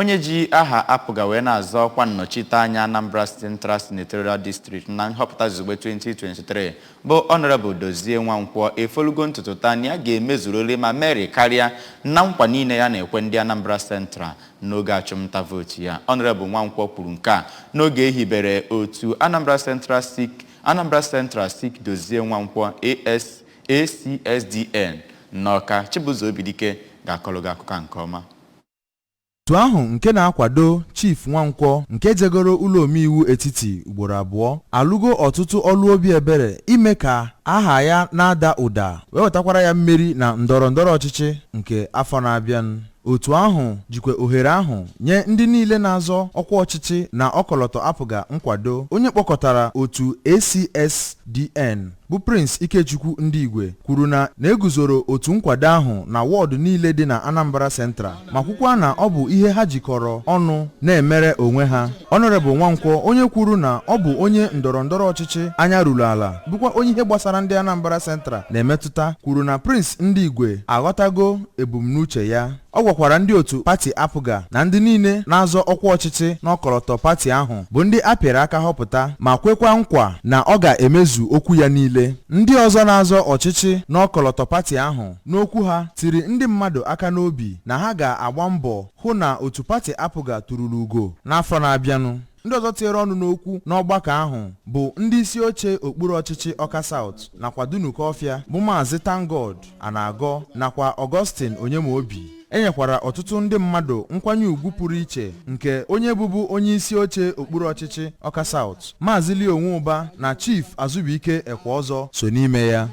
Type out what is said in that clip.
onye ji aha apụga wee na-azọ ọkwa nnọchite anya Anambra Central Senatorial District na nhọpụta izugbe 2023 bụ Honorable Dozie Nwankwo efolugo ntutu tani ya ga-emezurori ma meri karịa na nkwa niile ya na-ekwe ndị Anambra Central n'oge achụmnta vootu ya. Honorable Nwankwo kwuru nke a n'oge ehibere otu Anambra Central Sikh Dozie Nwankwo ACSDN n'Ọka. Chibuzo Obidike ga-akọrọ gị akụkọ nke ọma. Otu ahụ nke na-akwado Chief Nwankwo nke jegoro ụlọ omeiwu etiti ugboro abụọ alụgo ọtụtụ ọlụ obi ebere ime ka aha ya na-ada ụda wee wetakwara ya mmeri na ndọrọndọrọ ọchịchị nke afọ na-abịa. Otu ahụ jikwe ohere ahụ nye ndị niile na-azọ ọkwa ọchịchị na ọkọlọtọ apụga nkwado. Onye kpọkọtara otu ACSDN bụ Prince Ikechukwu ndị Igwe kwuru na eguzoro otu nkwado ahụ na wọọdụ niile dị na Anambra Central ma kwukwa na ọ bụ ihe ha jikọrọ ọnụ na-emere onwe ha. Honorable Nwankwo onye kwuru na ọ bụ onye ndọrọndọrọ ọchịchị anya ruru ala bụkwa onye ihe gbasara ndị Anambra Central na-emetụta kwuru na Prince ndị Igwe aghọtago ebumnuche ya. Ọ gwakwara ndị otu pati apụga na ndị niile na-azọ ọkwa ọchịchị n'ọkọlọtọ pati ahụ bụ ndị apịrị aka họpụta ma kwekwa nkwa na ọ ga-emezu okwu ya niile. Ndị ọzọ na-azọ ọchịchị n'ọkọlọtọ pati ahụ n'okwu ha tiri ndị mmadụ aka n'obi na ha ga-agba mbọ hụ na otu pati apụga tururu ugo n'afọ na-abịanụ. Ndị ọzọ tinyere ọnụ n'okwu n'ọgbakọ ahụ bụ ndị isi oche okpuru ọchịchị Ọka South nakwa Dunukọfịa bụ Maazị Tangod Anagọ nakwa Augustine Onyemobi. Enyekwara ọtụtụ ndị mmadụ nkwanye ugwu pụrụ iche nke onye bụbu onye isi oche okpuru ọchịchị Ọka South Maazị Lee Onwuba na Chief Azubike Ekwe ọzọ so n'ime ya.